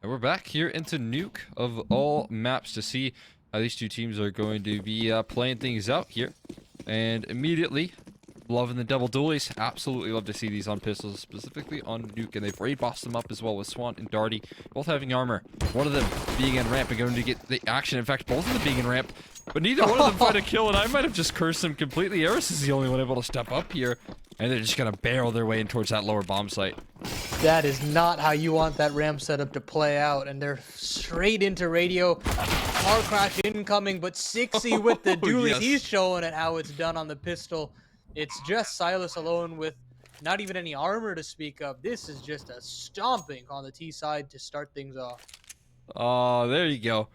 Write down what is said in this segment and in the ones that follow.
And we're back here into Nuke of all maps to see how these two teams are going to be playing things out here. And immediately, loving the double dualies. Absolutely love to see these on pistols, specifically on Nuke. And they've raid bossed them up as well with Swan and Darty, both having armor. One of them being in ramp and going to get the action. In fact, both of them being in ramp, but neither one of them find a kill. And I might have just cursed them completely. Eris is the only one able to step up here. And they're just going to barrel their way in towards that lower bomb site. That is not how you want that ramp setup to play out, and they're straight into radio. Car crash incoming, but cxzi with the dualies, yes. He's showing it how it's done on the pistol. It's just Silas alone with not even any armor to speak of. This is just a stomping on the T side to start things off. Oh, there you go.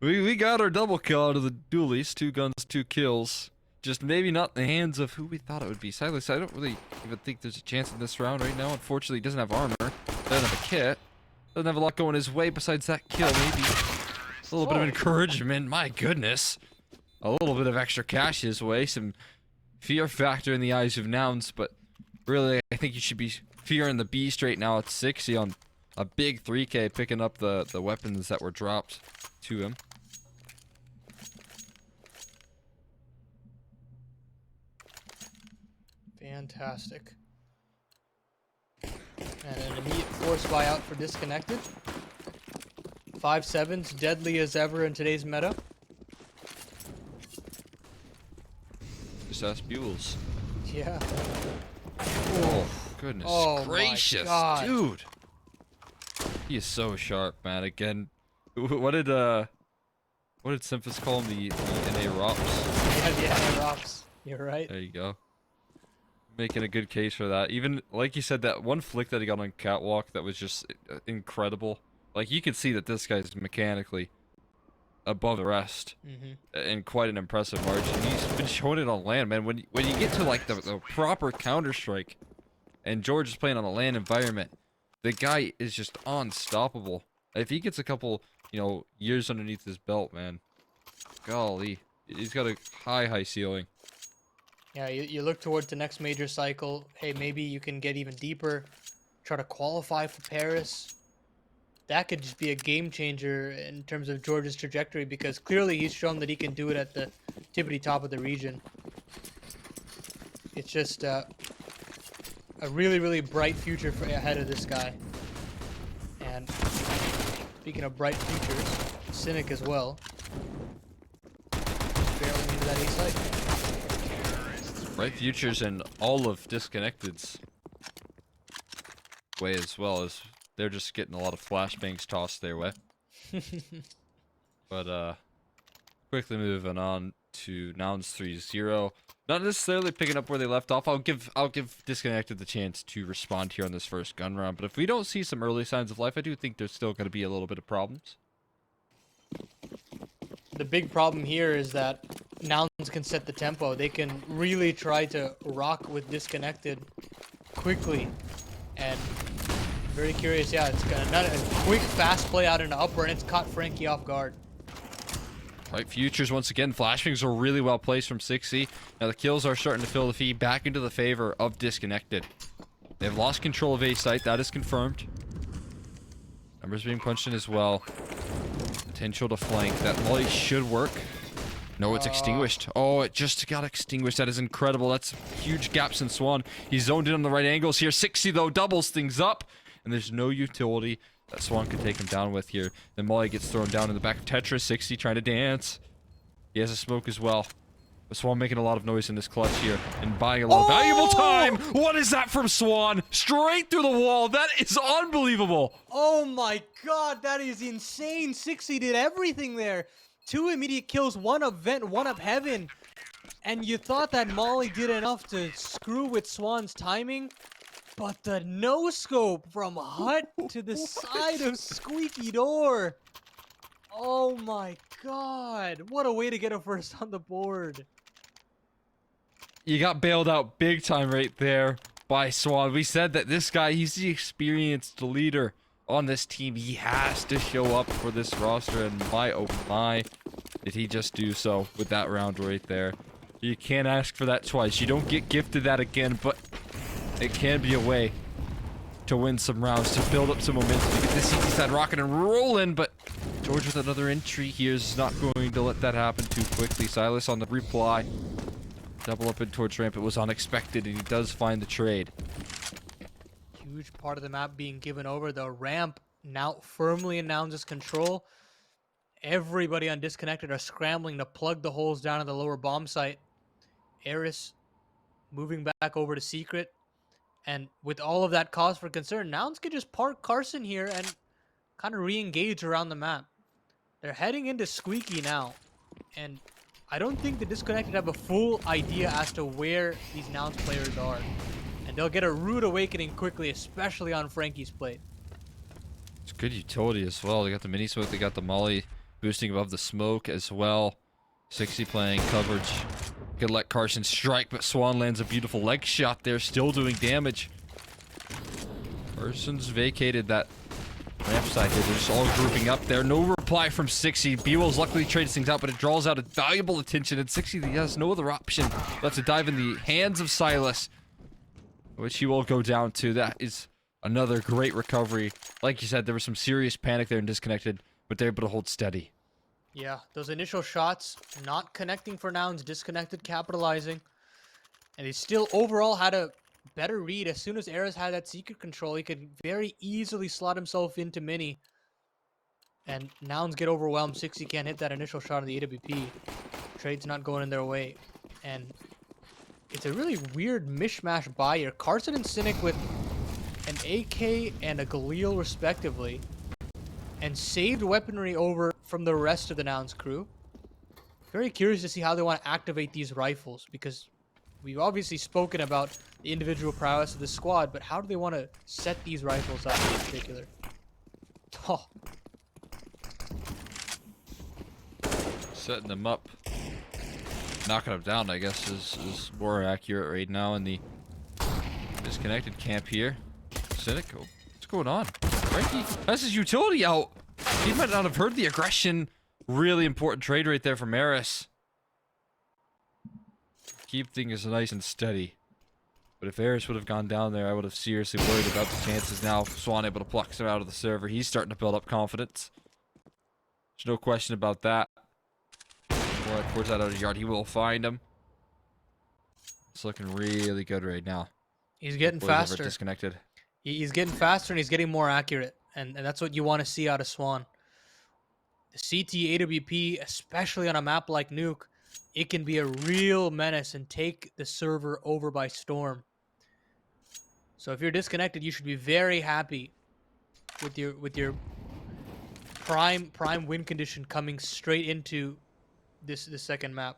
We got our double kill out of the dualies. 2 guns, 2 kills. Just maybe not in the hands of who we thought it would be. Silas, I don't really even think there's a chance in this round right now. Unfortunately, he doesn't have armor. Doesn't have a kit. Doesn't have a lot going his way besides that kill, maybe. A little bit of encouragement. My goodness. A little bit of extra cash his way. Some fear factor in the eyes of Nouns. But really, I think you should be fearing the beast right now at cxzi on a big 3K, picking up the weapons that were dropped to him. Fantastic. And an immediate force buyout for disconnected. 5-7s, deadly as ever in today's meta. Just ask bwills. Yeah. Oh, goodness gracious, God. dude. He is so sharp, man. Again, what did Simphus call him? The NA Rops? Yeah, the NA Rops. You're right. There you go. Making a good case for that. Even, like you said, that one flick that he got on Catwalk, that was just incredible. Like, you could see that this guy's mechanically above the rest. And quite an impressive margin. He's been showing it on land, man. When you get to, like, the proper Counter-Strike, and George is playing on a land environment, the guy is just unstoppable. If he gets a couple, years underneath his belt, man, golly, he's got a high ceiling. Yeah, you look towards the next major cycle. Hey, maybe you can get even deeper. Try to qualify for Paris. That could just be a game changer in terms of George's trajectory, because clearly he's shown that he can do it at the tippity top of the region. It's just a really bright future ahead of this guy. And speaking of bright futures, Cynic as well. Barreling into that A site. Bright futures and all of Disconnected's way as well, as they're just getting a lot of flashbangs tossed their way. But quickly moving on to Nouns 3-0. Not necessarily picking up where they left off. I'll give Disconnected the chance to respond here on this first gun round. But if we don't see some early signs of life, I do think there's still going to be a little bit of problems. The big problem here is that Nouns can set the tempo. They can really try to rock with Disconnected quickly. And very curious, yeah, it's gonna not a quick fast play out into upper, and it's caught Frankie off guard. Right, futures once again. Flashbangs are really well placed from cxzi. Now the kills are starting to fill the feed back into the favor of Disconnected. They've lost control of A site, that is confirmed. Numbers being punched in as well. Potential to flank. That volley should work. No, it's extinguished. Oh, it just got extinguished. That is incredible. That's huge gaps in Swan. He's zoned in on the right angles here. cxzi, though, doubles things up. And there's no utility that Swan could take him down with here. Then Molly gets thrown down in the back of Tetris. cxzi trying to dance. He has a smoke as well. But Swan making a lot of noise in this clutch here and buying a lot of valuable time. What is that from Swan? Straight through the wall. That is unbelievable. Oh my god, that is insane. cxzi did everything there. 2 immediate kills, 1 up vent, 1 up heaven. And you thought that Molly did enough to screw with Swan's timing. But the no-scope from Hut to the side of Squeaky Door. Oh my god. What a way to get a first on the board. You got bailed out big time right there by Swan. We said that this guy, he's the experienced leader on this team. He has to show up for this roster, and oh my, did he just do so with that round right there. You can't ask for that twice. You don't get gifted that again, but it can be a way to win some rounds, to build up some momentum, to get the CT side rocking and rolling, but George with another entry here is not going to let that happen too quickly. Silas on the reply. Double up in towards ramp. It was unexpected, and he does find the trade. Huge part of the map being given over. The ramp now firmly in Nouns' control. Everybody on Disconnected are scrambling to plug the holes down at the lower bomb site. Eris moving back over to Secret. And with all of that cause for concern, Nouns could just park Carson here and kind of re-engage around the map. They're heading into Squeaky now. And I don't think the Disconnected have a full idea as to where these Nouns players are. And they'll get a rude awakening quickly, especially on Frankie's plate. It's good utility as well. They got the mini smoke, they got the molly boosting above the smoke as well. 60 playing coverage. Could let Carson strike, but Swan lands a beautiful leg shot there, still doing damage. Carson's vacated that ramp side here. They're just all grouping up there. No reply from 60. bwills luckily trades things out, but it draws out a valuable attention, and 60 has no other option but to dive in the hands of Silas, which he will go down to. That is another great recovery. Like you said, there was some serious panic there and Disconnected, but they're able to hold steady. Yeah, those initial shots not connecting for Nouns, Disconnected capitalizing. And they still overall had a better read. As soon as Eris had that secret control, he could very easily slot himself into mini. And Nouns get overwhelmed. 60 can't hit that initial shot of the AWP. Trade's not going in their way. And it's a really weird mishmash buy here. Carson and Cynic with an AK and a Galil respectively. And saved weaponry over from the rest of the Nouns crew. Very curious to see how they want to activate these rifles, because we've obviously spoken about the individual prowess of the squad, but how do they want to set these rifles up in particular? Oh. Setting them up. Knocking them down, I guess, is more accurate right now in the Disconnected camp here. Cynic, what's going on? Frankie has his utility out. He might not have heard the aggression. Really important trade right there from Eris. Keep things nice and steady. But if Eris would have gone down there, I would have seriously worried about the chances. Now Swan able to pluck him out of the server. He's starting to build up confidence. There's no question about that. More towards that outer yard, he will find him. It's looking really good right now. He's getting Boys over at faster. Disconnected. He's getting faster and he's getting more accurate. And that's what you want to see out of Swan. The CT AWP, especially on a map like Nuke, it can be a real menace and take the server over by storm. So if you're Disconnected, you should be very happy with your prime win condition coming straight into this second map.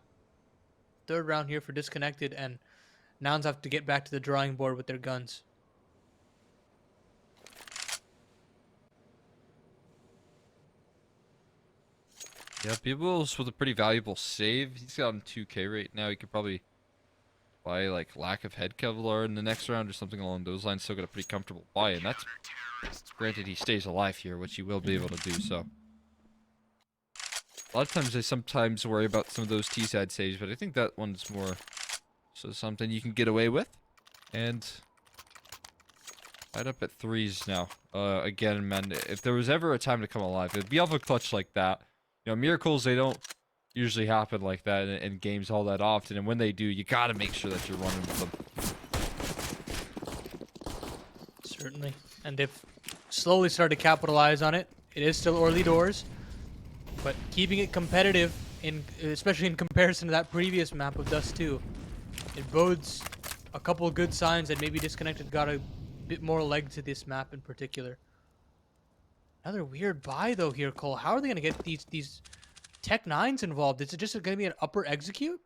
Third round here for Disconnected, and Nouns have to get back to the drawing board with their guns. Yeah, bwills with a pretty valuable save. He's got him 2k right now. He could probably buy like lack of head Kevlar in the next round or something along those lines. Still got a pretty comfortable buy, and that's granted he stays alive here, which he will be able to do so. A lot of times I sometimes worry about some of those T-side saves, but I think that one's more so something you can get away with. And right up at 3s now. Again, man, if there was ever a time to come alive, it'd be off a clutch like that. You know, miracles, they don't usually happen like that in games all that often, and when they do, you gotta make sure that you're running with them. Certainly. And they've slowly started to capitalize on it. It is still early doors, but keeping it competitive, especially in comparison to that previous map of Dust 2, it bodes a couple of good signs that maybe Disconnected got a bit more leg to this map in particular. Another weird buy though here, Cole. How are they gonna get these Tech 9s involved? Is it just gonna be an upper execute?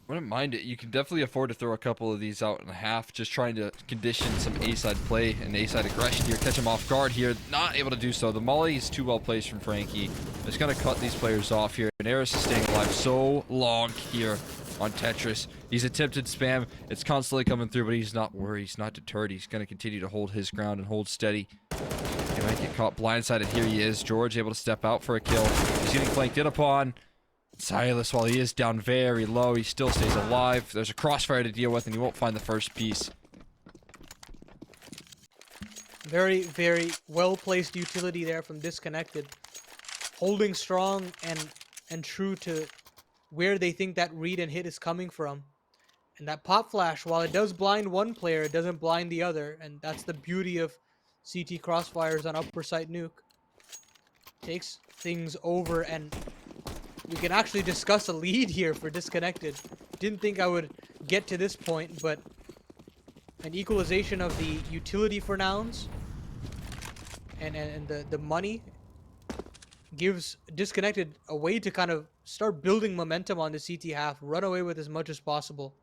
Wouldn't mind it. You can definitely afford to throw a couple of these out in half, just trying to condition some A-side play and A-side aggression here. Catch him off guard here. Not able to do so. The molly is too well placed from Frankie. It's going to cut these players off here. And Eris is staying alive so long here on Tetris. He's attempted spam. It's constantly coming through, but he's not worried. He's not deterred. He's going to continue to hold his ground and hold steady. He might get caught blindsided. Here he is. George able to step out for a kill. He's getting flanked in upon. Silas, while he is down very low, he still stays alive. There's a crossfire to deal with, and he won't find the first piece. Very, very well-placed utility there from Disconnected. Holding strong and true to where they think that read and hit is coming from. And that pop flash, while it does blind one player, it doesn't blind the other. And that's the beauty of CT crossfires on upper site Nuke. Takes things over, and we can actually discuss a lead here for Disconnected. Didn't think I would get to this point, but an equalization of the utility for Nouns and the money gives Disconnected a way to kind of start building momentum on the CT half, run away with as much as possible,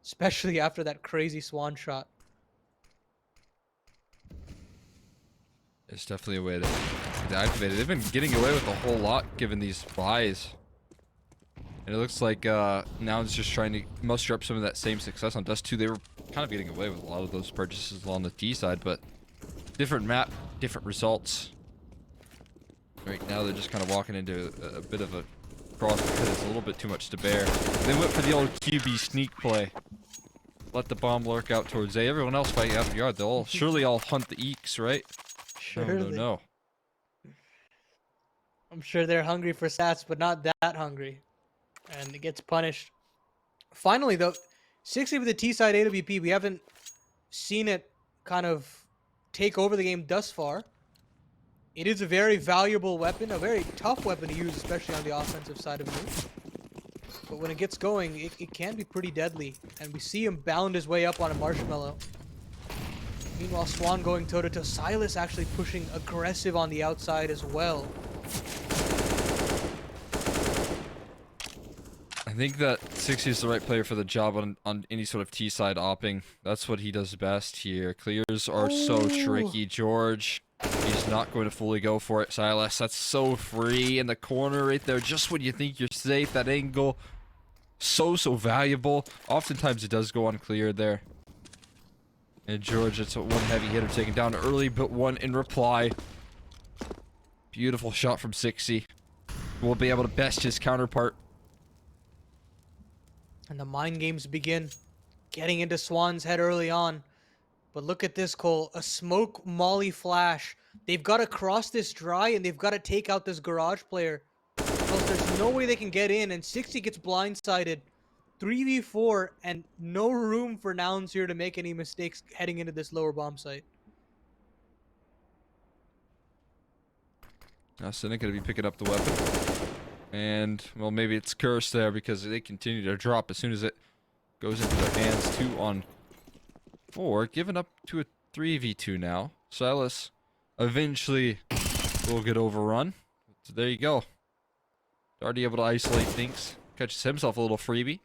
especially after that crazy swan shot. It's definitely a way to activate it. They've been getting away with a whole lot given these buys. And it looks like Nouns just trying to muster up some of that same success on Dust 2. They were kind of getting away with a lot of those purchases along the T side, but different map, different results. Right now they're just kind of walking into a bit of a cross because it's a little bit too much to bear. They went for the old QB sneak play. Let the bomb lurk out towards A. Everyone else fighting out of the yard. They'll all surely all hunt the eeks, right? No. I'm sure they're hungry for stats, but not that hungry. And it gets punished. Finally, though, 60 with the T side AWP, we haven't seen it kind of take over the game thus far. It is a very valuable weapon, a very tough weapon to use, especially on the offensive side of Nuke. But when it gets going, it can be pretty deadly. And we see him bound his way up on a Marshmallow. Meanwhile, Swan going toe-to-toe. Silas actually pushing aggressive on the outside as well. I think that 60 is the right player for the job on any sort of T-side opping. That's what he does best here. Clears are so tricky, George. He's not going to fully go for it, Silas. That's so free in the corner right there. Just when you think you're safe, that angle, so valuable. Oftentimes it does go uncleared there. And George, it's one heavy hitter taken down early, but one in reply. Beautiful shot from 60. Will be able to best his counterpart. And the mind games begin. Getting into Swan's head early on. But look at this, Cole. A smoke molly flash. They've got to cross this dry, and they've got to take out this garage player. Else there's no way they can get in, and 60 gets blindsided. 3v4, and no room for Nouns here to make any mistakes heading into this lower bomb site. Now Cynic going to be picking up the weapon. And, well, maybe it's cursed there because they continue to drop as soon as it goes into their hands. 2 on 4, giving up to a 3v2 now. Silas eventually will get overrun. So there you go. Already able to isolate things. Catches himself a little freebie.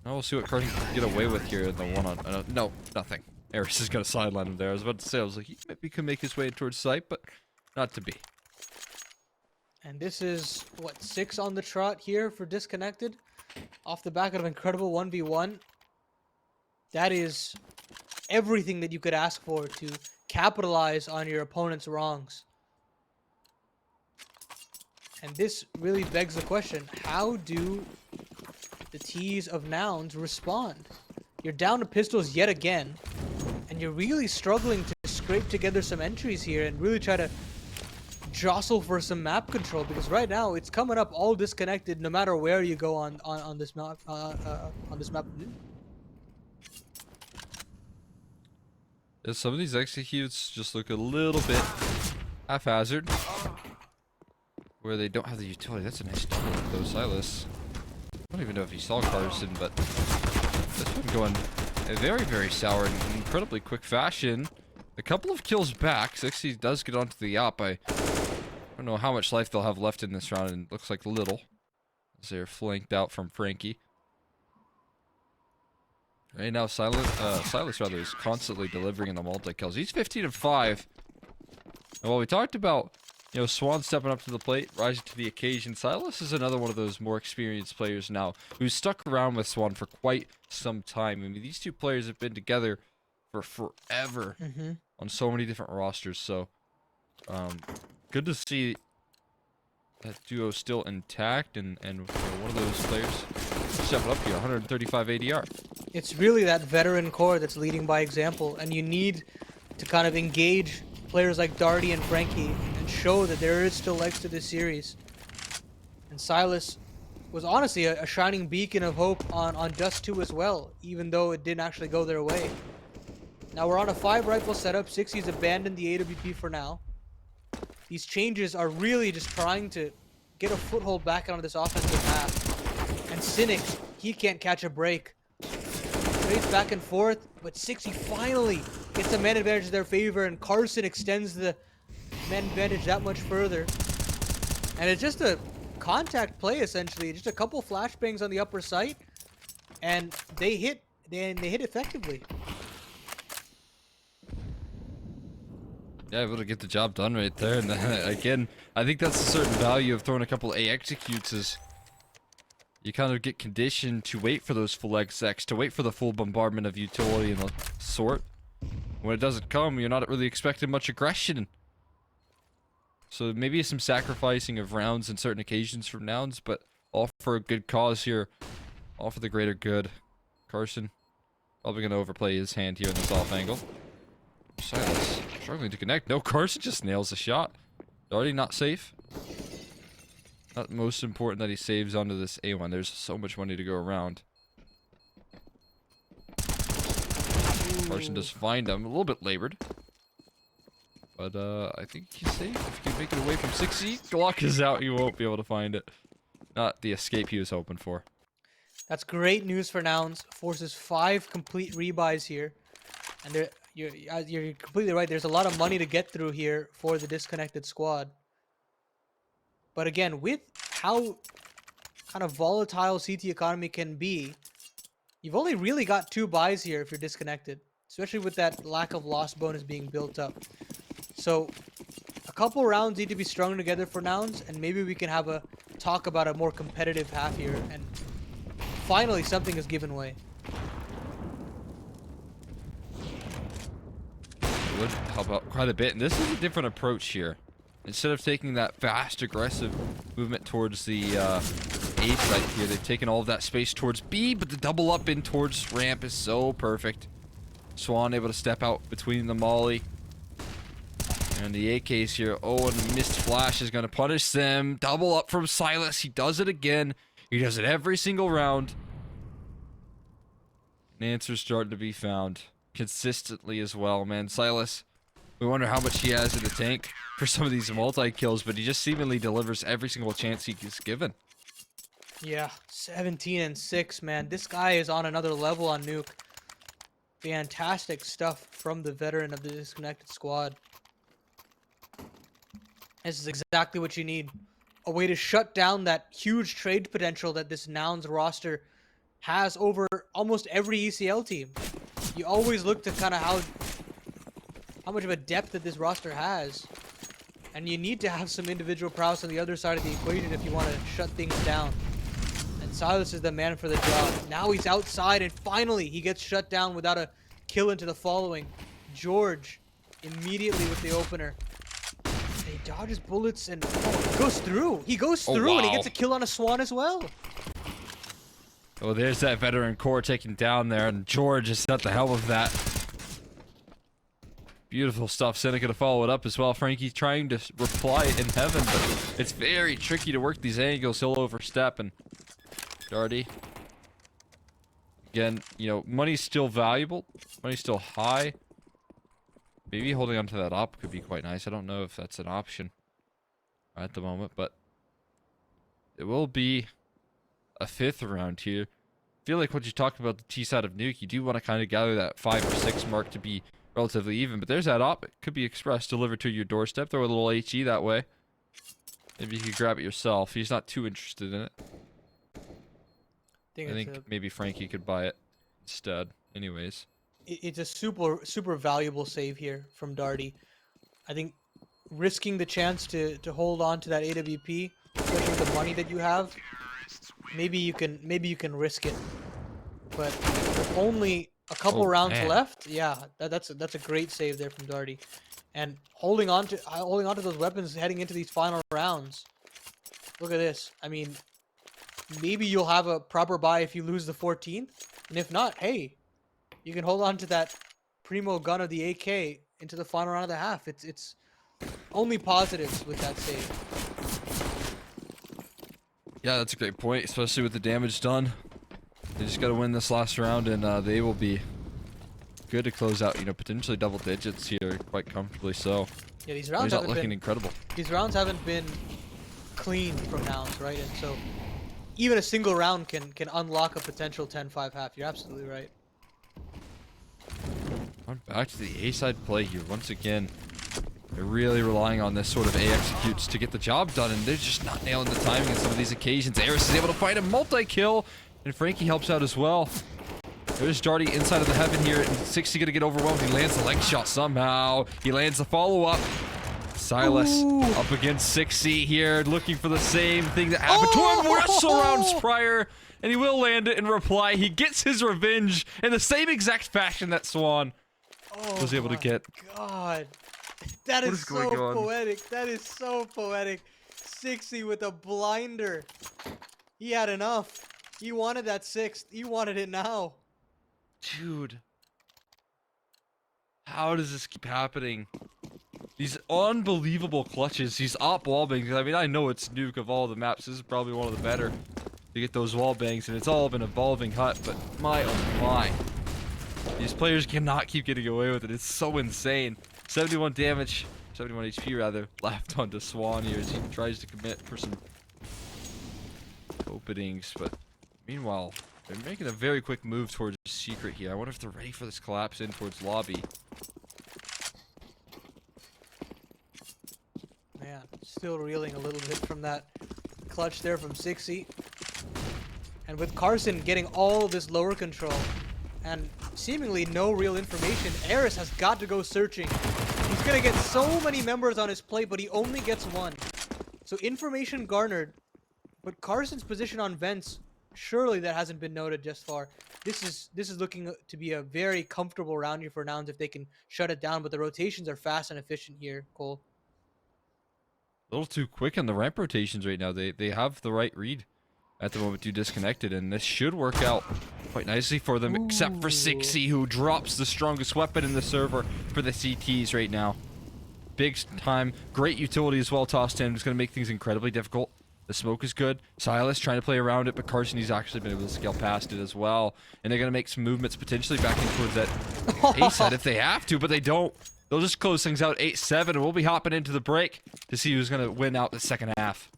Now we'll see what Carson can get away with here in the one-on... no, nothing. Eris is going to sideline him there. I was about to say, I was like, he maybe could make his way towards sight, but not to be. And this is, what, 6 on the trot here for Disconnected? Off the back of an incredible 1v1. That is everything that you could ask for to capitalize on your opponent's wrongs. And this really begs the question, how do the T's of Nouns respond? You're down to pistols yet again, and you're really struggling to scrape together some entries here and really try to jostle for some map control, because right now it's coming up all Disconnected no matter where you go on this map on this map. Yeah, some of these executes just look a little bit haphazard, where they don't have the utility. That's a nice double though, Silas. I don't even know if he saw Carson, but this one going very sour in incredibly quick fashion. A couple of kills back. 60 does get onto the op. I don't know how much life they'll have left in this round, and it looks like little, as they're flanked out from Frankie. Right now, Silas rather is constantly delivering in the multi-kills. He's 15-5. And while we talked about, you know, Swan stepping up to the plate, rising to the occasion, Silas is another one of those more experienced players now who's stuck around with Swan for quite some time. I mean, these two players have been together for forever on so many different rosters. So, good to see that duo still intact, and you know, one of those players stepping up here, 135 ADR. It's really that veteran core that's leading by example, and you need to kind of engage players like Darty and Frankie and show that there is still legs to this series. And Silas was honestly a shining beacon of hope on Dust 2 as well, even though it didn't actually go their way. Now we're on a 5 rifle setup. cxzi's abandoned the AWP for now. These changes are really just trying to get a foothold back on this offensive half. And Cynic, he can't catch a break. Trades back and forth, but cxzi finally gets a man advantage in their favor, and Carson extends the man advantage that much further. And it's just a contact play essentially, just a couple flashbangs on the upper site, and they hit effectively. Yeah, able to get the job done right there. And again, I think that's a certain value of throwing a couple A executes is you kind of get conditioned to wait for those full execs, to wait for the full bombardment of utility and the sort. When it doesn't come, you're not really expecting much aggression. So maybe some sacrificing of rounds in certain occasions from Nouns, but all for a good cause here. All for the greater good. Carson probably going to overplay his hand here in this off angle. Silas struggling to connect. No, Carson just nails the shot. Already not safe. Not most important that he saves onto this A1. There's so much money to go around. Carson does find him. A little bit labored. But I think he's safe. If he can make it away from cxzi, Glock is out. He won't be able to find it. Not the escape he was hoping for. That's great news for Nouns. Forces 5 complete rebuys here. And you're completely right. There's a lot of money to get through here for the disconnected squad. But again, with how kind of volatile CT economy can be, you've only really got 2 buys here if you're disconnected. Especially with that lack of loss bonus being built up. So, a couple rounds need to be strung together for Nouns, and maybe we can have a talk about a more competitive half here, and finally something is given way. Would help out quite a bit, and this is a different approach here. Instead of taking that fast, aggressive movement towards the A site here, they've taken all of that space towards B, but the double up in towards ramp is so perfect. Swan able to step out between the molly and the AKs here. Oh, and missed flash is going to punish them. Double up from Silas. He does it again. He does it every single round. An answer's starting to be found consistently as well, man. Silas, we wonder how much he has in the tank for some of these multi-kills, but he just seemingly delivers every single chance he is given. Yeah, 17 and 6, man. This guy is on another level on Nuke. Fantastic stuff from the veteran of the disconnected squad. This is exactly what you need. A way to shut down that huge trade potential that this Nouns roster has over almost every ECL team. You always look to kind of how much of a depth that this roster has. And you need to have some individual prowess on the other side of the equation if you want to shut things down. And Silas is the man for the job. Now he's outside, and finally he gets shut down without a kill into the following. George immediately with the opener. And he dodges bullets, and oh, he goes through. He goes through, wow. And he gets a kill on a Swan as well. Oh, there's that veteran core taken down there, and George is at the helm of that. Beautiful stuff. Seneca to follow it up as well. Frankie trying to reply in heaven, but it's very tricky to work these angles. He'll overstep, and Darty. Again, you know, money's still valuable. Money's still high. Maybe holding on to that op could be quite nice. I don't know if that's an option at the moment, but it will be a 5th round here. I feel like when you talk about the T side of Nuke, you do want to kind of gather that 5 or 6 mark to be relatively even, but there's that op. It could be express delivered to your doorstep. Throw a little HE that way. Maybe you could grab it yourself. He's not too interested in it. I think maybe Frankie could buy it instead. Anyways, it's a super valuable save here from Darty. I think risking the chance to hold on to that AWP, especially with the money that you have, maybe you can risk it. But with only a couple rounds left, yeah, that's a great save there from Darty, and holding on to those weapons heading into these final rounds. Look at this. I mean, maybe you'll have a proper buy if you lose the 14th. And if not, hey, you can hold on to that primo gun of the AK into the final round of the half. It's only positives with that save. Yeah, that's a great point, especially with the damage done. They just got to win this last round, and they will be good to close out, you know, potentially double digits here, quite comfortably so. Yeah, these He's rounds not haven't looking been incredible. these rounds haven't been clean from Nouns, right? And so even a single round can unlock a potential 10-5 half. You're absolutely right. On back to the A side play here once again. They're really relying on this sort of A executes to get the job done, and they're just not nailing the timing on some of these occasions. Aris is able to find a multi-kill, and Frankie helps out as well. There's Jardy inside of the heaven here, and cxzi gonna get overwhelmed. He lands the leg shot somehow. He lands the follow-up. Silas up against cxzi here, looking for the same thing that happened to him wrestle rounds prior, and he will land it in reply. He gets his revenge in the same exact fashion that Swan was able to get. God, that What is is going so on? poetic. That is so poetic. cxzi with a blinder. He had enough. He wanted that sixth. He wanted it now. Dude. How does this keep happening? These unbelievable clutches. These op wall bangs. I mean, I know it's Nuke of all the maps. This is probably one of the better to get those wall bangs, and it's all been evolving hut, but my oh my. These players cannot keep getting away with it. It's so insane. 71 damage, 71 HP rather, left onto Swan here as he tries to commit for some openings, but meanwhile, they're making a very quick move towards secret here. I wonder if they're ready for this collapse in towards lobby. Man, still reeling a little bit from that clutch there from cxzi. And with Carson getting all this lower control and seemingly no real information, Aris has got to go searching. He's gonna get so many members on his plate, but he only gets one. So information garnered, but Carson's position on vents, surely that hasn't been noted just far. This is looking to be a very comfortable round here for Nouns if they can shut it down, but the rotations are fast and efficient here, Cole. A little too quick on the ramp rotations right now. They have the right read at the moment to disconnected, and this should work out quite nicely for them, except for cxzi, who drops the strongest weapon in the server for the CTs right now. Big time, great utility as well tossed in. It's going to make things incredibly difficult. The smoke is good. Silas trying to play around it, but Carson, he's actually been able to scale past it as well. And they're going to make some movements potentially back in towards that A side if they have to, but they don't. They'll just close things out 8-7, and we'll be hopping into the break to see who's going to win out the second half.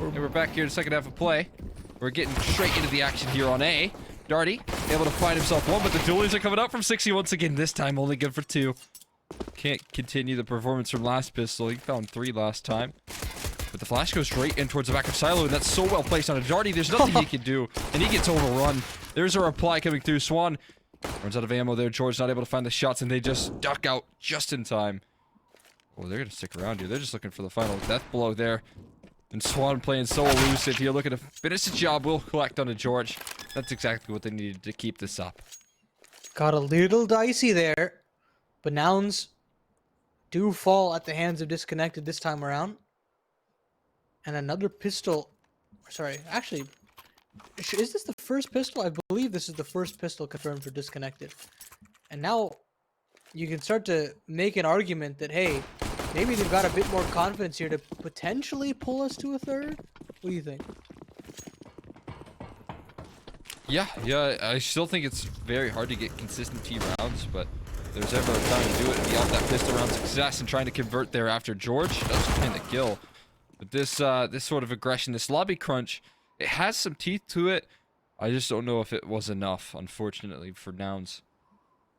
And we're back here in the second half of play. We're getting straight into the action here on A. Darty able to find himself one, but the duelies are coming up from cxzi once again. This time only good for 2. Can't continue the performance from last pistol. He found 3 last time. But the flash goes straight in towards the back of Silo, and that's so well placed on a Darty. There's nothing he can do, and he gets overrun. There's a reply coming through. Swan runs out of ammo there. George not able to find the shots, and they just duck out just in time. Oh, they're going to stick around here. They're just looking for the final death blow there. And Swan playing so elusive here, looking to finish the job. Will collect on a George. That's exactly what they needed to keep this up. Got a little dicey there, but Nouns do fall at the hands of Disconnected this time around. And another pistol. Sorry, actually, is this the first pistol? I believe this is the first pistol confirmed for Disconnected. And now you can start to make an argument that, hey, maybe they've got a bit more confidence here to potentially pull us to a third. What do you think? Yeah, I still think it's very hard to get consistent T rounds, but if there's ever a time to do it and be off that pistol round success and trying to convert there after George does find the kill. But this sort of aggression, this lobby crunch, it has some teeth to it. I just don't know if it was enough, unfortunately, for Nouns.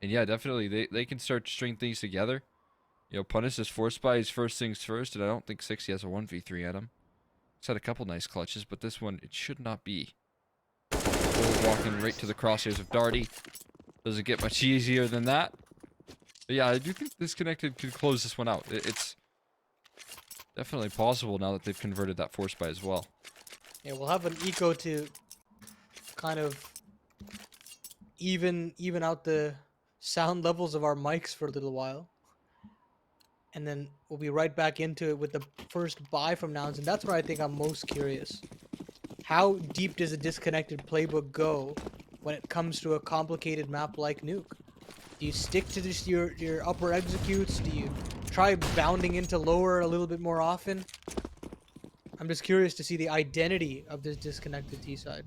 And yeah, definitely, they can start to string things together. You know, Punish is forced by his first things first, and I don't think cxzi has a 1v3 at him. He's had a couple nice clutches, but this one, it should not be. Walking right to the crosshairs of Darty. Doesn't get much easier than that. But yeah, I do think Disconnected could close this one out. It's definitely possible now that they've converted that force buy as well. Yeah, we'll have an eco to kind of even out the sound levels of our mics for a little while. And then we'll be right back into it with the first buy from Nouns, and that's where I think I'm most curious. How deep does a Disconnected playbook go when it comes to a complicated map like Nuke? Do you stick to just your upper executes? Do you try bounding into lower a little bit more often? I'm just curious to see the identity of this Disconnected T side.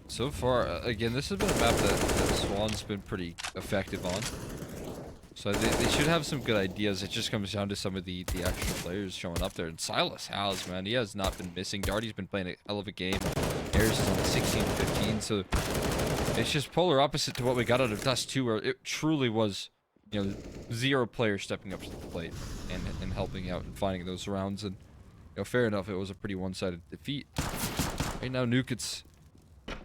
So far, again, this has been a map that Swan's been pretty effective on. So they should have some good ideas. It just comes down to some of the actual players showing up there. And Silas has, man. He has not been missing. Darty's been playing a hell of a game. Ares is on 16-15. So it's just polar opposite to what we got out of Dust 2, where it truly was, you know, 0 players stepping up to the plate and helping out and finding those rounds. And, you know, fair enough, it was a pretty one-sided defeat. Right now, Nuke, it's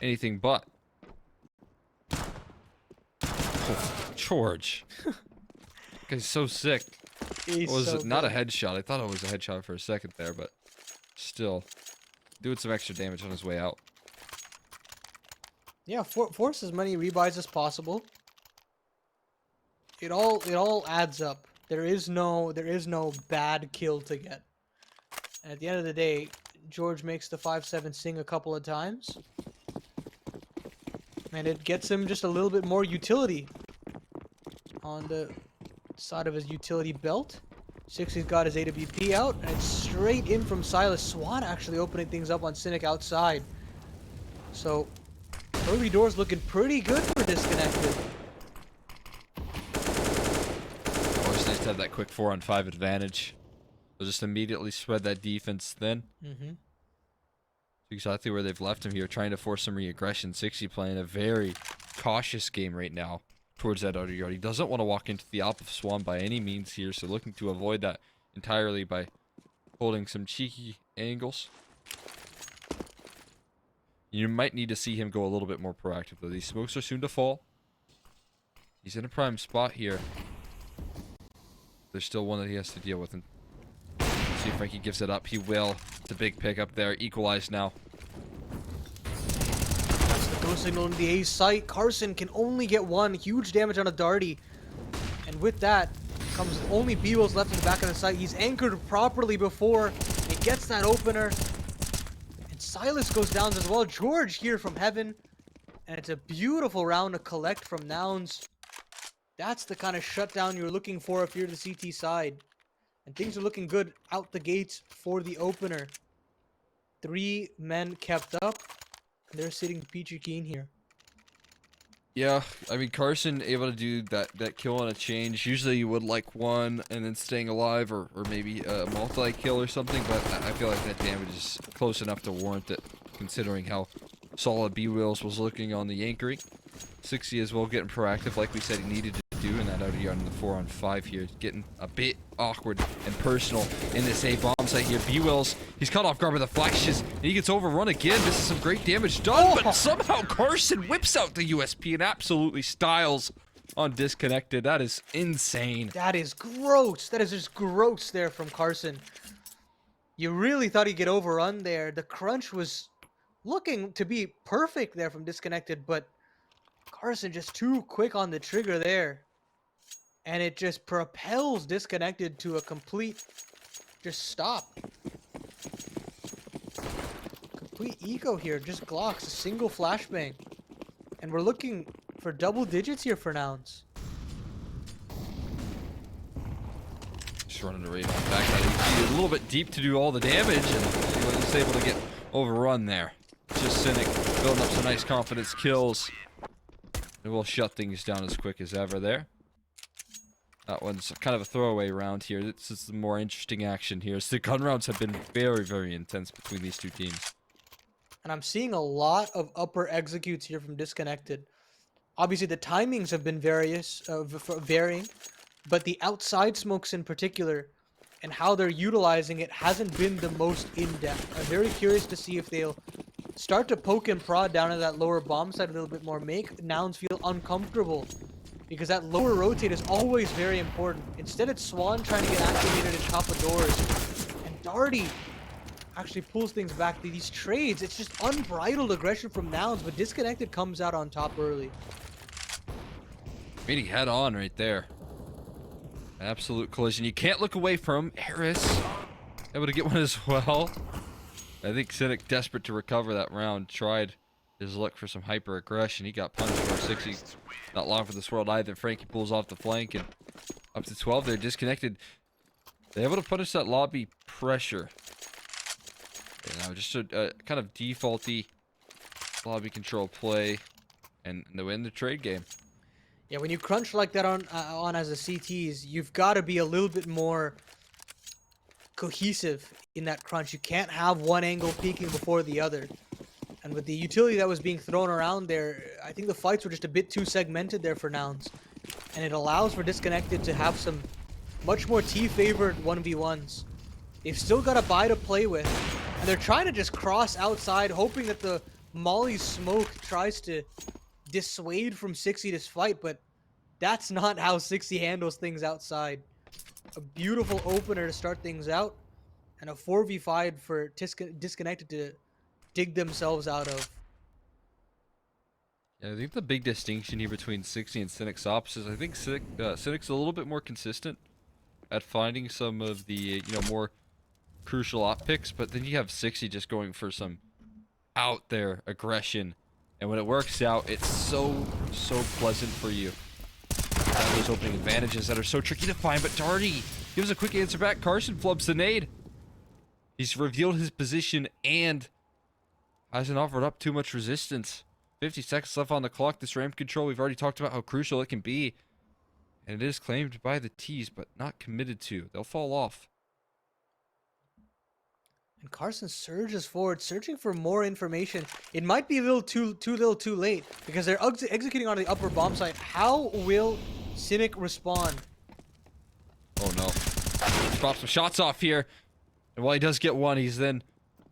anything but. Oh, George. Guy's so sick. Was so it not a good. headshot? I thought it was a headshot for a second there, but still doing some extra damage on his way out. Yeah, force as many rebuys as possible. It all adds up. There is no bad kill to get. And at the end of the day, George makes the 5-7 sing a couple of times. And it gets him just a little bit more utility on the side of his utility belt. cxzi's got his AWP out, and it's straight in from Silas. Swan actually opening things up on Cynic outside. So, early doors looking pretty good for Disconnected. Always nice to have that quick 4-on-5 advantage. They'll just immediately spread that defense thin. Exactly where they've left him here, trying to force some re-aggression. cxzi playing a very cautious game right now towards that outer yard. He doesn't want to walk into the op of Swan by any means here, so looking to avoid that entirely by holding some cheeky angles. You might need to see him go a little bit more proactive, though. These smokes are soon to fall. He's in a prime spot here. There's still one that he has to deal with. And see if Frankie gives it up. He will. It's a big pickup there. Equalized now. That's the go signal in the A site. Carson can only get one. Huge damage on a Darty. And with that comes only bwills left in the back of the site. He's anchored properly before he gets that opener. And Silas goes down as well. George here from heaven. And it's a beautiful round to collect from Nouns. That's the kind of shutdown you're looking for if you're the CT side. And things are looking good out the gates for the opener. 3 men kept up. And they're sitting peachy keen here. Yeah, I mean, Carson able to do that kill on a change. Usually you would like one and then staying alive, or maybe a multi-kill or something, but I feel like that damage is close enough to warrant it, considering how solid bwills was looking on the anchoring. cxzi as well getting proactive like we said he needed to do in that outer yard in the 4-on-5 here. Getting a bit awkward and personal in this A bomb site here. bwills, he's caught off guard by the flashes, and he gets overrun again. This is some great damage done, but somehow Carson whips out the USP and absolutely styles on disconnected. That is insane. That is gross. That is just gross there from Carson. You really thought he'd get overrun there. The crunch was looking to be perfect there from disconnected, but Carson just too quick on the trigger there. And it just propels disconnected to a complete just stop. Complete eco here, just Glocks, a single flashbang. And we're looking for double digits here for Nouns. Just running the radar back. He's a little bit deep to do all the damage, and he was able to get overrun there. Just Cynic building up some nice confidence kills. And we'll shut things down as quick as ever there. That one's kind of a throwaway round here. This is the more interesting action here. So the gun rounds have been very, very intense between these two teams. And I'm seeing a lot of upper executes here from disconnected. Obviously, the timings have been varying, but the outside smokes in particular and how they're utilizing it hasn't been the most in-depth. I'm very curious to see if they'll start to poke and prod down at that lower bomb side a little bit more, make Nouns feel uncomfortable, because that lower rotate is always very important. Instead, it's Swan trying to get activated at top of doors, and Darty actually pulls things back. These trades, it's just unbridled aggression from Nouns, but disconnected comes out on top early. Meeting head on right there. Absolute collision. You can't look away from ESL. Able to get one as well. I think Cynic, desperate to recover that round, tried his luck for some hyper aggression. He got punished for 60. Not long for this world either. Frankie pulls off the flank and up to 12 there. Disconnected. They're able to punish that lobby pressure. You know, just a kind of defaulty lobby control play, and they win the trade game. Yeah, when you crunch like that on as a CTs, you've got to be a little bit more cohesive in that crunch. You can't have one angle peaking before the other. And with the utility that was being thrown around there, I think the fights were just a bit too segmented there for Nouns. And it allows for disconnected to have some much more T-favored 1v1s. They've still got a buy to play with. And they're trying to just cross outside, hoping that the Molly smoke tries to dissuade from cxzi this fight, but that's not how cxzi handles things outside. A beautiful opener to start things out, and a 4v5 for disconnected to dig themselves out of. Yeah, I think the big distinction here between cxzi and Cynic's opposites, I think Cynic's a little bit more consistent at finding some of the more crucial op picks, but then you have cxzi just going for some out there aggression. And when it works out, it's so pleasant for you. Have those opening advantages that are so tricky to find, but Darty gives a quick answer back. Carson flubs the nade. He's revealed his position and hasn't offered up too much resistance. 50 seconds left on the clock. This ramp control, we've already talked about how crucial it can be. And it is claimed by the T's, but not committed to. They'll fall off. And Carson surges forward, searching for more information. It might be a little too late, because they're executing on the upper bomb site. How will Cynic respond? Oh no. Drops some shots off here. And while he does get one, he's then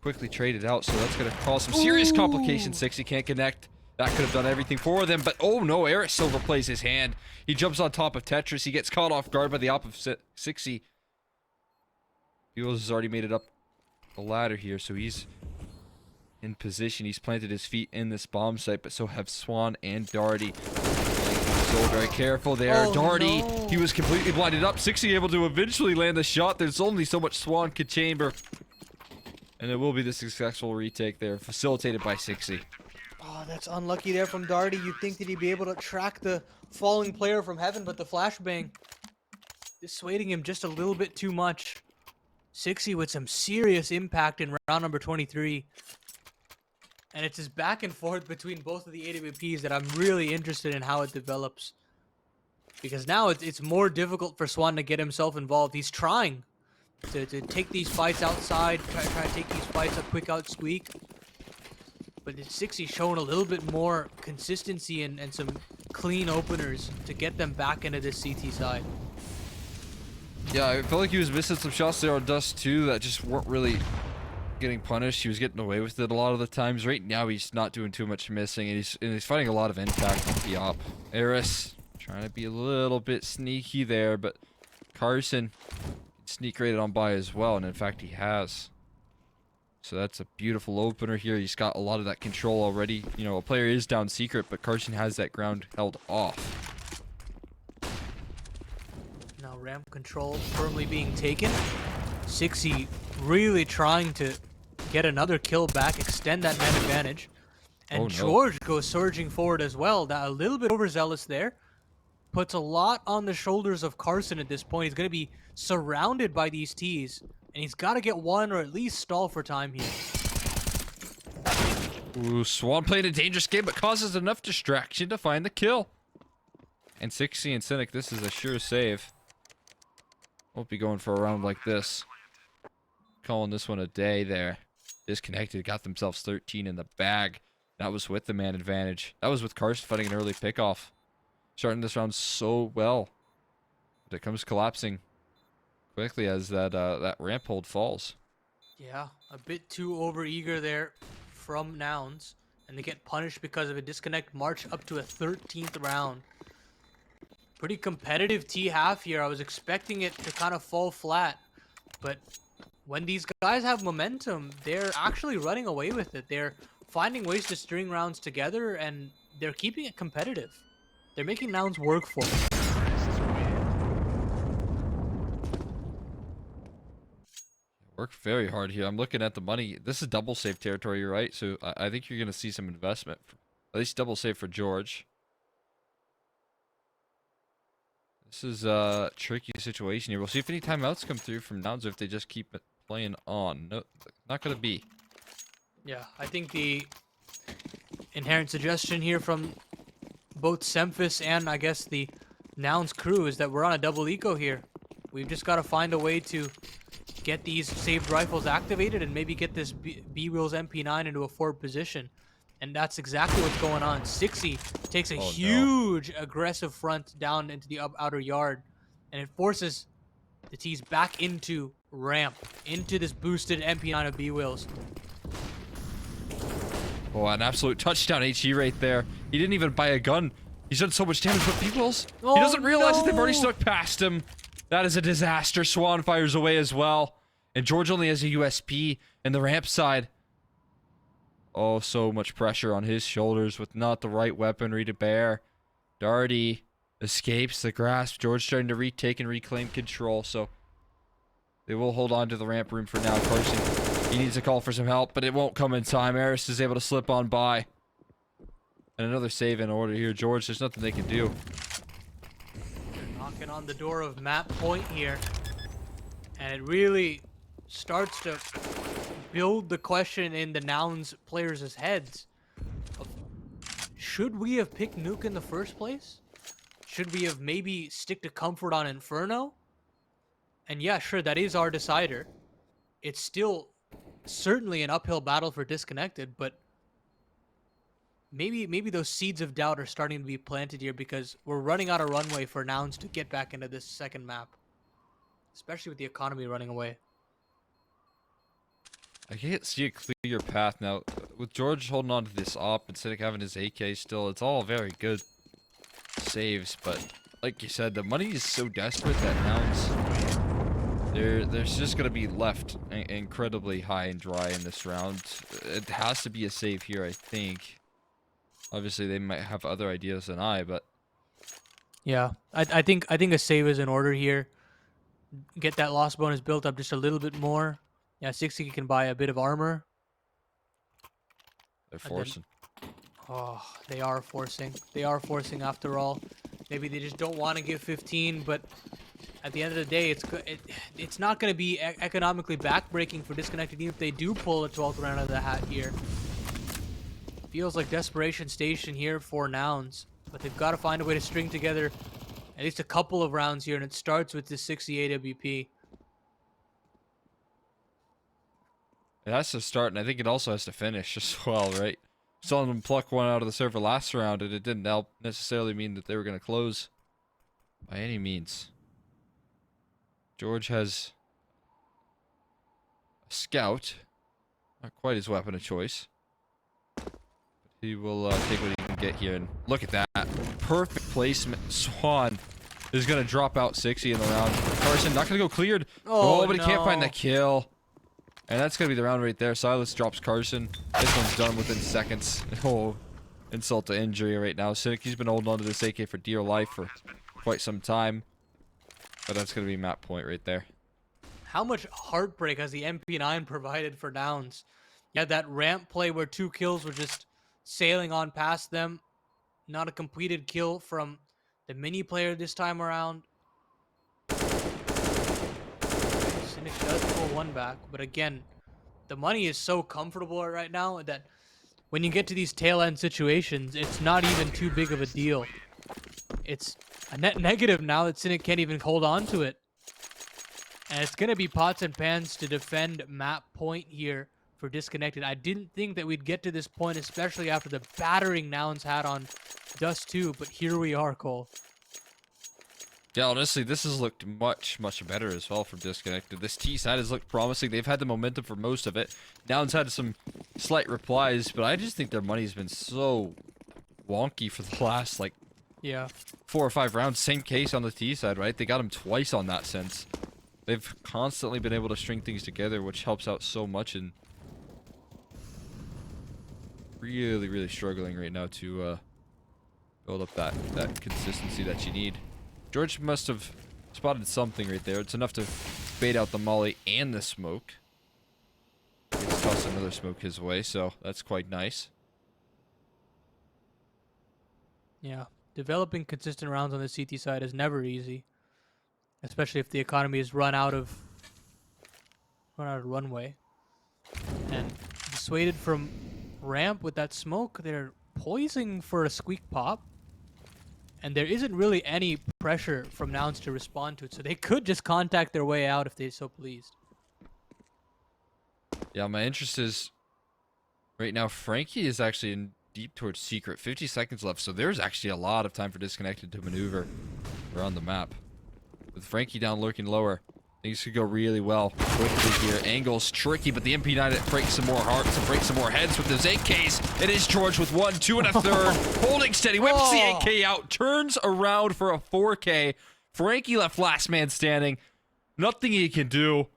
quickly traded out. So that's going to cause some serious complications. cxzi can't connect. That could have done everything for them. But oh no, ESL overplays his hand. He jumps on top of Tetris. He gets caught off guard by the opposite cxzi. bwills has already made it up the ladder here, so he's in position. He's planted his feet in this bomb site, but so have Swan and Darty. So very careful there. Darty, no. He was completely blinded up. cxzi able to eventually land the shot. There's only so much Swan could chamber. And it will be the successful retake there, facilitated by cxzi. Oh, that's unlucky there from Darty. You'd think that he'd be able to track the falling player from heaven, but the flashbang dissuading him just a little bit too much. cxzi with some serious impact in round number 23. And it's this back and forth between both of the AWPs that I'm really interested in how it develops. Because now it's more difficult for Swan to get himself involved. He's trying to take these fights outside, try to take these fights a quick out squeak. But cxzi's shown a little bit more consistency and some clean openers to get them back into this CT side. Yeah, I felt like he was missing some shots there on Dust too that just weren't really getting punished. He was getting away with it a lot of the times. Right now he's not doing too much missing, and he's fighting a lot of impact on the op. Eris trying to be a little bit sneaky there, but Carson can sneak rated on by as well, and in fact he has. So that's a beautiful opener here. He's got a lot of that control already. You know, a player is down secret, but Carson has that ground held off. Now ramp control firmly being taken. cxzi really trying to get another kill back, extend that man advantage. And Oh, no. George goes surging forward as well. That a little bit overzealous there. Puts a lot on the shoulders of Carson at this point. He's going to be surrounded by these T's. And he's got to get one or at least stall for time here. Ooh, Swan playing a dangerous game, but causes enough distraction to find the kill. And cxzi and Cynic, this is a sure save. Won't be going for a round like this. Calling this one a day there. Disconnected, got themselves 13 in the bag. That was with the man advantage. That was with Carson fighting an early pickoff. Starting this round so well. But it comes collapsing quickly as that ramp hold falls. Yeah, a bit too overeager there from Nouns. And they get punished because of a disconnect march up to a 13th round. Pretty competitive T half here. I was expecting it to kind of fall flat. But when these guys have momentum, they're actually running away with it. They're finding ways to string rounds together, and they're keeping it competitive. They're making Nouns work for it. Worked very hard here. I'm looking at the money. This is double save territory, right? So I think you're going to see some investment. At least double save for George. This is a tricky situation here. We'll see if any timeouts come through from Nouns or if they just keep it playing on. No, not going to be. Yeah, I think the inherent suggestion here from both Semphis and I guess the Nouns crew is that we're on a double eco here. We've just got to find a way to get these saved rifles activated and maybe get this bwills MP9 into a forward position. And that's exactly what's going on. cxzi takes a huge aggressive front down into the outer yard, and it forces the T's back into ramp, into this boosted MP9 of bwills. Oh, an absolute touchdown HE right there. He didn't even buy a gun. He's done so much damage, but bwills, he doesn't realize that they've already snuck past him. That is a disaster. Swan fires away as well. And George only has a USP in the ramp side. Oh, so much pressure on his shoulders with not the right weaponry to bear. Darty escapes the grasp. George starting to retake and reclaim control, so they will hold on to the ramp room for now. Carson, he needs to call for some help, but it won't come in time. Eris is able to slip on by. And another save in order here. George, there's nothing they can do. They're knocking on the door of map point here. And it really starts to build the question in the Nouns players' heads of, should we have picked Nuke in the first place? Should we have maybe stick to comfort on Inferno? And yeah, sure, that is our decider. It's still certainly an uphill battle for Disconnected, but maybe those seeds of doubt are starting to be planted here because we're running out of runway for Nouns to get back into this second map, especially with the economy running away. I can't see a clear path now. With George holding on to this op and Cynic having his AK still, it's all very good saves, but like you said, the money is so desperate that Nouns, there's just going to be left incredibly high and dry in this round. It has to be a save here, I think. Obviously, they might have other ideas than I, but yeah, I think a save is in order here. Get that loss bonus built up just a little bit more. Yeah, cxzi can buy a bit of armor. they're forcing. Oh, they are forcing. They are forcing after all. Maybe they just don't want to give 15, but at the end of the day, it's not going to be economically backbreaking for Disconnected even if they do pull a 12th round out of the hat here. Feels like desperation station here for Nouns, but they've got to find a way to string together at least a couple of rounds here, and it starts with this 60 AWP. It has to start, and I think it also has to finish as well, right? Saw them pluck one out of the server last round, and it didn't help necessarily mean that they were going to close by any means. George has a scout, not quite his weapon of choice. But he will take what he can get here, and look at that. Perfect placement. Swan is going to drop out 60 in the round. Carson not going to go cleared. Oh, but he can't find the kill. And that's going to be the round right there. Silas drops Carson. This one's done within seconds. Oh, insult to injury right now. Cynic, he's been holding on to this AK for dear life for quite some time. But that's going to be map point right there. How much heartbreak has the MP9 provided for Nouns? You had that ramp play where 2 kills were just sailing on past them. Not a completed kill from the mini player this time around. Cynic does pull one back, but again, the money is so comfortable right now that when you get to these tail end situations, it's not even too big of a deal. It's a net negative now that Cynic can't even hold on to it. And it's going to be pots and pans to defend map point here for Disconnected. I didn't think that we'd get to this point, especially after the battering Nouns had on Dust 2, but here we are, Cole. Yeah, honestly, this has looked much, much better as well from Disconnected. This T side has looked promising. They've had the momentum for most of it. Nouns had some slight replies, but I just think their money's been so wonky for the last, like, 4 or 5 rounds. Same case on the T side, right? They got him twice on that sense. They've constantly been able to string things together, which helps out so much, and really, really struggling right now to build up that consistency that you need. George must have spotted something right there. It's enough to bait out the molly and the smoke. He's tossed another smoke his way, so that's quite nice. Yeah, developing consistent rounds on the CT side is never easy, especially if the economy is run out of runway. And dissuaded from ramp with that smoke, they're poising for a squeak pop. And there isn't really any pressure from Nouns to respond to it, so they could just contact their way out if they so pleased. Yeah, my interest is right now Frankie is actually in deep towards secret. 50 seconds left, so there's actually a lot of time for Disconnected to maneuver around the map. With Frankie down lurking lower, things could go really well quickly here. Angle's tricky, but the MP9 breaks some more hearts and breaks some more heads with those AKs. It is George with 1, 2, and a third. Holding steady, whips the AK out, turns around for a 4K. Frankie left last man standing. Nothing he can do.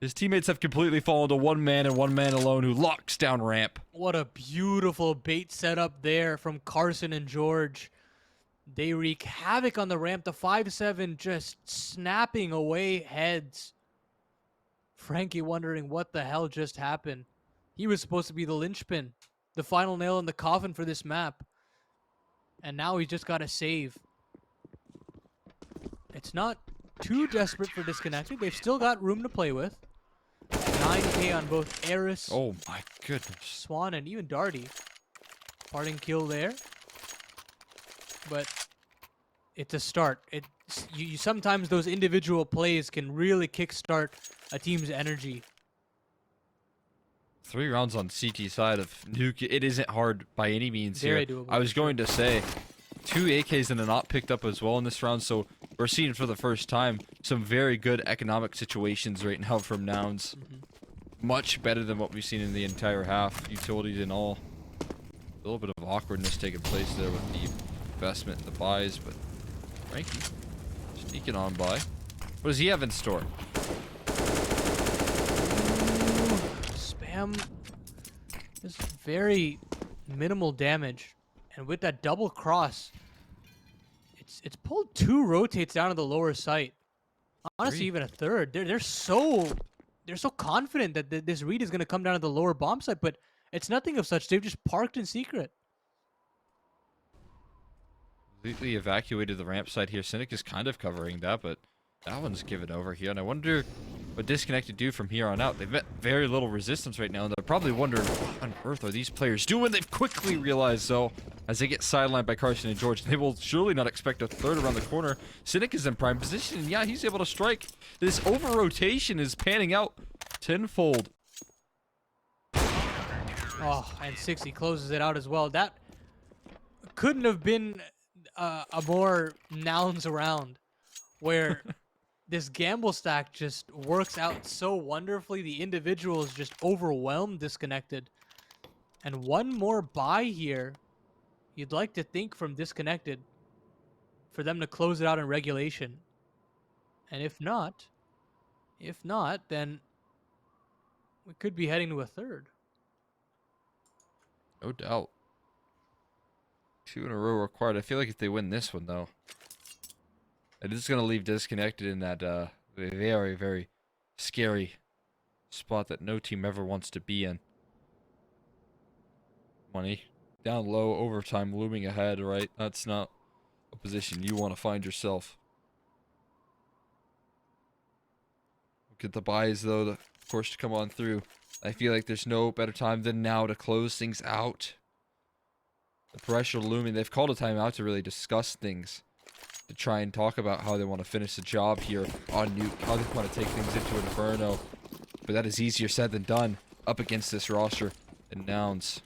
His teammates have completely fallen to one man and one man alone who locks down ramp. What a beautiful bait setup there from Carson and George. They wreak havoc on the ramp. The 5-7 just snapping away heads. Frankie wondering what the hell just happened. He was supposed to be the linchpin, the final nail in the coffin for this map. And now he's just got to save. It's not too desperate for Disconnected. They've still got room to play with. 9K on both Eris. Oh my goodness. Swan and even Darty. Parting kill there. But it's a start. You sometimes those individual plays can really kickstart a team's energy. 3 rounds on CT side of Nuke. It isn't hard by any means Very here. doable, I was going to say 2 AKs and a not picked up as well in this round, so we're seeing for the first time some very good economic situations right now from Nouns. Much better than what we've seen in the entire half. Utilities and all. A little bit of awkwardness taking place there with the investment and the buys, but Frankie sneaking on by. What does he have in store? Spam is very minimal damage, and with that double cross, it's pulled 2 rotates down to the lower site. Honestly, 3. even a third. They're so confident that this read is going to come down to the lower bomb site, but it's nothing of such. They've just parked in secret. Completely evacuated the ramp side here. Cynic is kind of covering that, but that one's given over here. And I wonder what Disconnected do from here on out. They've met very little resistance right now, and they're probably wondering, what on earth are these players doing? They've quickly realized, though, as they get sidelined by Carson and George, they will surely not expect a third around the corner. Cynic is in prime position, and yeah, he's able to strike. This over-rotation is panning out tenfold. Oh, and cxzi closes it out as well. That couldn't have been a more Nouns round, where this gamble stack just works out so wonderfully. The individuals just overwhelmed Disconnected. And one more buy here, you'd like to think, from Disconnected for them to close it out in regulation. And if not, then we could be heading to a third. No doubt. 2 in a row required. I feel like if they win this one, though, it is going to leave Disconnected in that very, very scary spot that no team ever wants to be in. Money down low, overtime looming ahead, right? That's not a position you want to find yourself. Look at the buys, though, of course, to come on through. I feel like there's no better time than now to close things out. The pressure looming. They've called a timeout to really discuss things, to try and talk about how they want to finish the job here on Nuke, how they want to take things into Inferno. But that is easier said than done up against this roster and Nouns.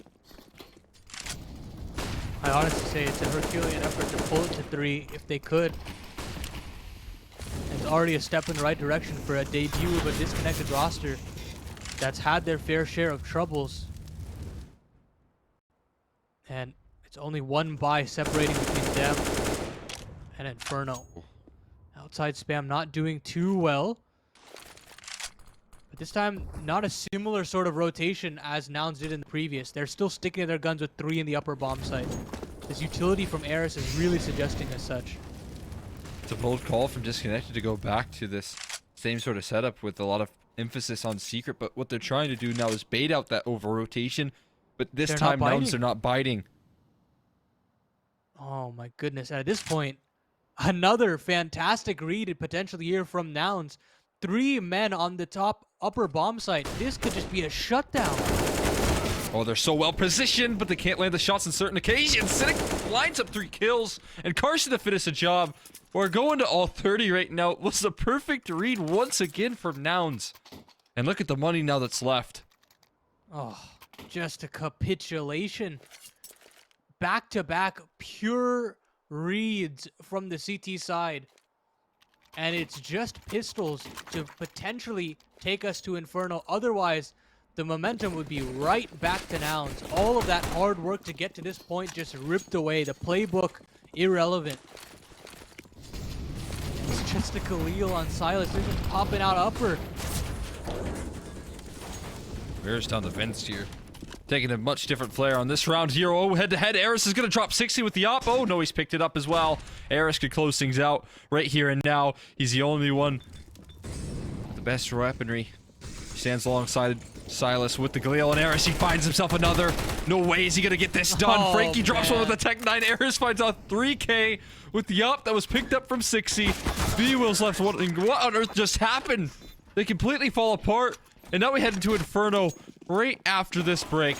I honestly say it's a Herculean effort to pull it to 3 if they could. It's already a step in the right direction for a debut of a Disconnected roster that's had their fair share of troubles. And it's only one buy separating between them and Inferno. Outside spam not doing too well. But this time, not a similar sort of rotation as Nouns did in the previous. They're still sticking to their guns with 3 in the upper bomb site. This utility from ESL is really suggesting as such. It's a bold call from Disconnected to go back to this same sort of setup with a lot of emphasis on secret, but what they're trying to do now is bait out that over-rotation, but this time Nouns are not biting. Oh my goodness. At this point, another fantastic read potentially here from Nouns. 3 men on the top upper bomb site. This could just be a shutdown. Oh, they're so well positioned, but they can't land the shots on certain occasions. Cynic lines up 3 kills, and Carson to finish the job. We're going to all 30 right now. It was the perfect read once again from Nouns. And look at the money now that's left. Oh, just a capitulation. Back-to-back pure reads from the CT side. And it's just pistols to potentially take us to Inferno. Otherwise, the momentum would be right back to Nouns. All of that hard work to get to this point just ripped away. The playbook, irrelevant. It's just a Khalil on Silas. They're just popping out upper. Bears down the vents here. Taking a much different flair on this round here. Oh, head-to-head. ESL is going to drop cxzi with the op. Oh, no, he's picked it up as well. ESL could close things out right here and now. He's the only one with the best weaponry. He stands alongside Silas with the Galil, and ESL, he finds himself another. No way is he going to get this done. Oh, Frankie drops man. one with the Tech 9. ESL finds out 3K with the op that was picked up from cxzi. bwills left wondering, what on earth just happened? They completely fall apart. And now we head into Inferno right after this break.